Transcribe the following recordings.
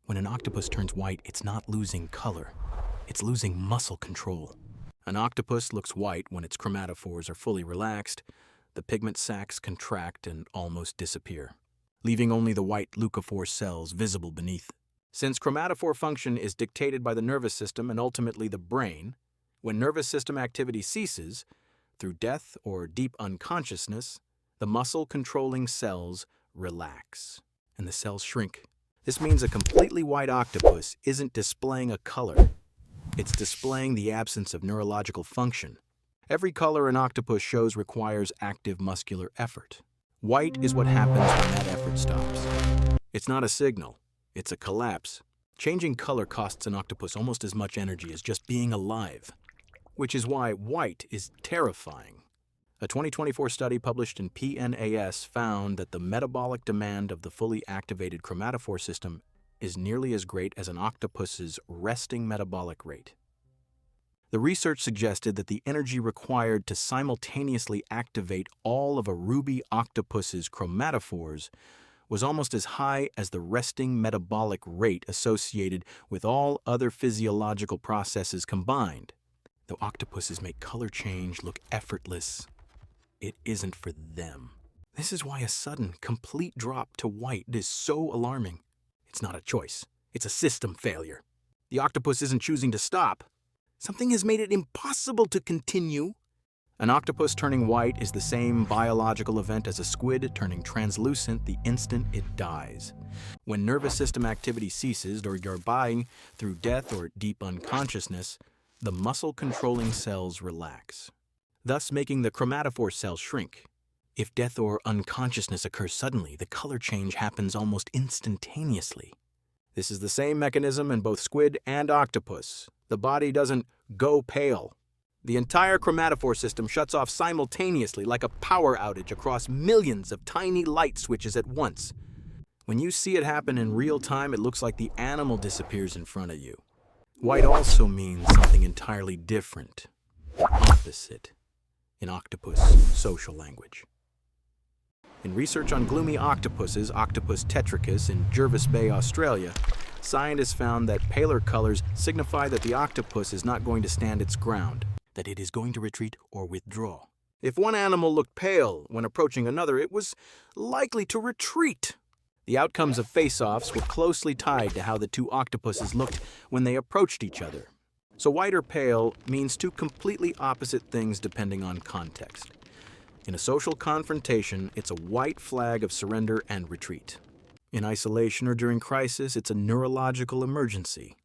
When an octopus turns white, it's not losing color. It's losing muscle control. An octopus looks white when its chromatophores are fully relaxed. The pigment sacs contract and almost disappear, leaving only the white leucophore cells visible beneath. Since chromatophore function is dictated by the nervous system and ultimately the brain, when nervous system activity ceases, through death or deep unconsciousness, the muscle-controlling cells relax, and the cells shrink. This means a completely white octopus isn't displaying a color. It's displaying the absence of neurological function. Every color an octopus shows requires active muscular effort. White is what happens when that effort stops. It's not a signal, it's a collapse. Changing color costs an octopus almost as much energy as just being alive, which is why white is terrifying. A 2024 study published in PNAS found that the metabolic demand of the fully activated chromatophore system is nearly as great as an octopus's resting metabolic rate. The research suggested that the energy required to simultaneously activate all of a ruby octopus's chromatophores was almost as high as the resting metabolic rate associated with all other physiological processes combined. Though octopuses make color change look effortless, it isn't for them. This is why a sudden, complete drop to white is so alarming. It's not a choice. It's a system failure. The octopus isn't choosing to stop. Something has made it impossible to continue. An octopus turning white is the same biological event as a squid turning translucent the instant it dies. When nervous system activity ceases or you're dying through death or deep unconsciousness, the muscle-controlling cells relax, thus making the chromatophore cells shrink. If death or unconsciousness occurs suddenly, the color change happens almost instantaneously. This is the same mechanism in both squid and octopus. The body doesn't go pale. The entire chromatophore system shuts off simultaneously like a power outage across millions of tiny light switches at once. When you see it happen in real time, it looks like the animal disappears in front of you. White also means something entirely different, opposite, in octopus social language. In research on gloomy octopuses, Octopus tetricus in Jervis Bay, Australia, scientists found that paler colors signify that the octopus is not going to stand its ground, that it is going to retreat or withdraw. If one animal looked pale when approaching another, it was likely to retreat. The outcomes of face-offs were closely tied to how the two octopuses looked when they approached each other. So white or pale means two completely opposite things depending on context. In a social confrontation, it's a white flag of surrender and retreat. In isolation or during crisis, it's a neurological emergency.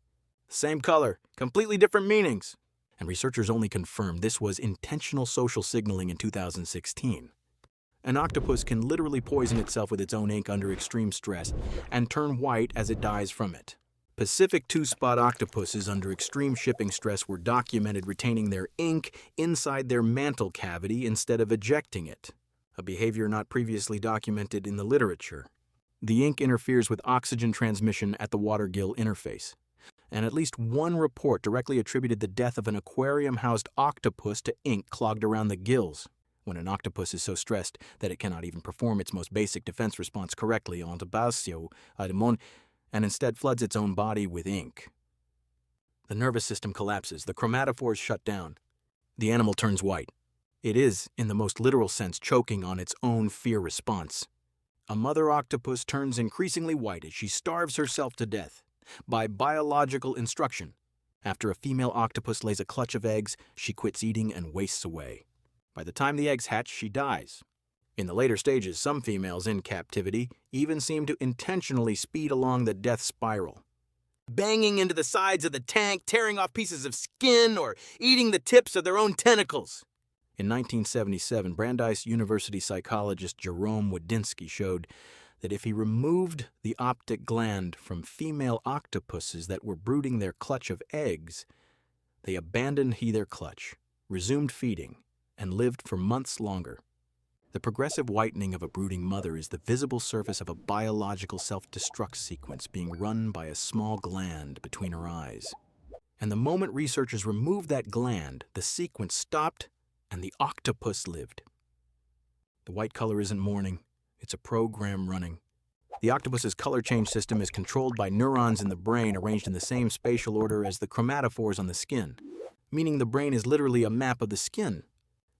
Same color, completely different meanings. And researchers only confirmed this was intentional social signaling in 2016. An octopus can literally poison itself with its own ink under extreme stress and turn white as it dies from it. Pacific two-spot octopuses under extreme shipping stress were documented retaining their ink inside their mantle cavity instead of ejecting it, a behavior not previously documented in the literature. The ink interferes with oxygen transmission at the water-gill interface, and at least one report directly attributed the death of an aquarium-housed octopus to ink clogged around the gills. When an octopus is so stressed that it cannot even perform its most basic defense response correctly, and instead floods its own body with ink. The nervous system collapses, the chromatophores shut down. The animal turns white. It is, in the most literal sense, choking on its own fear response. A mother octopus turns increasingly white as she starves herself to death by biological instruction. After a female octopus lays a clutch of eggs, she quits eating and wastes away. By the time the eggs hatch, she dies. In the later stages, some females in captivity even seem to intentionally speed along the death spiral, banging into the sides of the tank, tearing off pieces of skin, or eating the tips of their own tentacles. In 1977, Brandeis University psychologist Jerome Wadinsky showed that if he removed the optic gland from female octopuses that were brooding their clutch of eggs, they abandoned their clutch, resumed feeding, and lived for months longer. The progressive whitening of a brooding mother is the visible surface of a biological self-destruct sequence being run by a small gland between her eyes. And the moment researchers removed that gland, the sequence stopped and the octopus lived. The white color isn't mourning, it's a program running. The octopus's color change system is controlled by neurons in the brain arranged in the same spatial order as the chromatophores on the skin, meaning the brain is literally a map of the skin.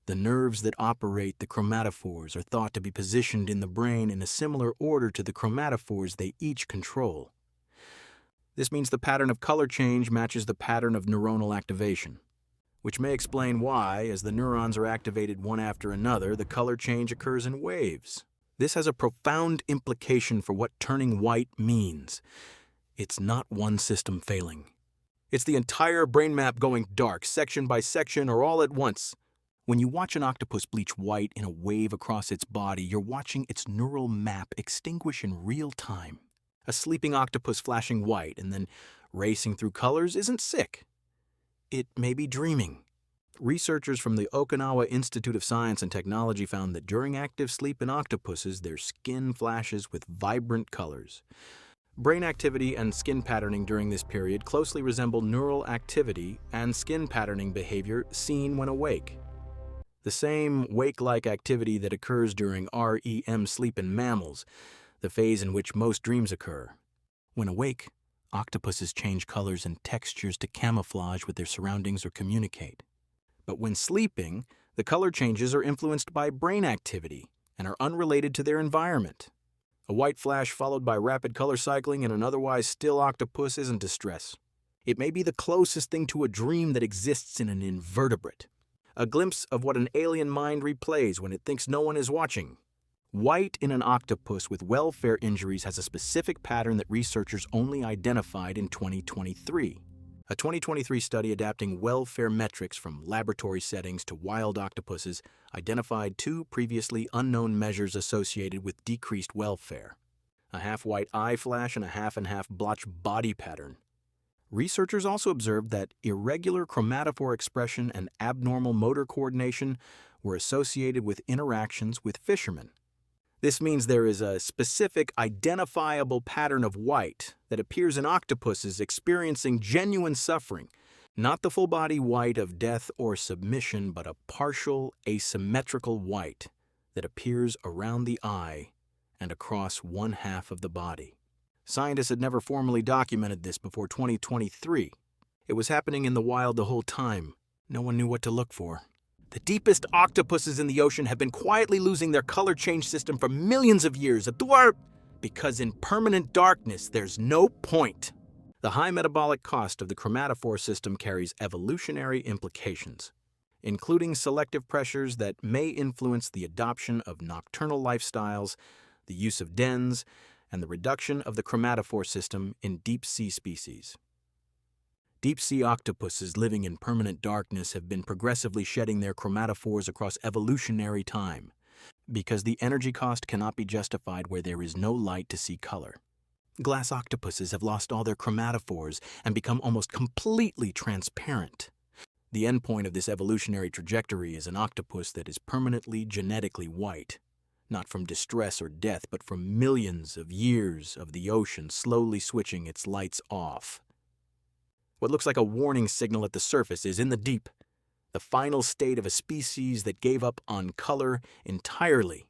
The nerves that operate the chromatophores are thought to be positioned in the brain in a similar order to the chromatophores they each control. This means the pattern of color change matches the pattern of neuronal activation, which may explain why, as the neurons are activated one after another, the color change occurs in waves. This has a profound implication for what turning white means. It's not one system failing. It's the entire brain map going dark, section by section, or all at once. When you watch an octopus bleach white in a wave across its body, you're watching its neural map extinguish in real time. A sleeping octopus flashing white and then racing through colors isn't sick. It may be dreaming. Researchers from the Okinawa Institute of Science and Technology found that during active sleep in octopuses, their skin flashes with vibrant colors. Brain activity and skin patterning during this period closely resemble neural activity and skin patterning behavior seen when awake. The same wake-like activity that occurs during REM sleep in mammals, the phase in which most dreams occur. When awake, octopuses change colors and textures to camouflage with their surroundings or communicate. But when sleeping, the color changes are influenced by brain activity and are unrelated to their environment. A white flash followed by rapid color cycling in an otherwise still octopus isn't distress. It may be the closest thing to a dream that exists in an invertebrate. A glimpse of what an alien mind replays when it thinks no one is watching. White in an octopus with welfare injuries has a specific pattern that researchers only identified in 2023. A 2023 study adapting welfare metrics from laboratory settings to wild octopuses identified two previously unknown measures associated with decreased welfare: a half-white eye flash and a half-and-half blotch body pattern. Researchers also observed that irregular chromatophore expression and abnormal motor coordination were associated with interactions with fishermen. This means there is a specific, identifiable pattern of white that appears in octopuses experiencing genuine suffering, not the full-body white of death or submission, but a partial, asymmetrical white that appears around the eye and across one half of the body. Scientists had never formally documented this before 2023. It was happening in the wild the whole time. No one knew what to look for. The deepest octopuses in the ocean have been quietly losing their color change system for millions of years, because in permanent darkness there's no point. The high metabolic cost of the chromatophore system carries evolutionary implications, including selective pressures that may influence the adoption of nocturnal lifestyles, the use of dens, and the reduction of the chromatophore system in deep-sea species. Deep-sea octopuses living in permanent darkness have been progressively shedding their chromatophores across evolutionary time, because the energy cost cannot be justified where there is no light to see color. Glass octopuses have lost all their chromatophores and become almost completely transparent. The endpoint of this evolutionary trajectory is an octopus that is permanently genetically white, not from distress or death, but from millions of years of the ocean slowly switching its lights off. What looks like a warning signal at the surface is, in the deep, the final state of a species that gave up on color entirely.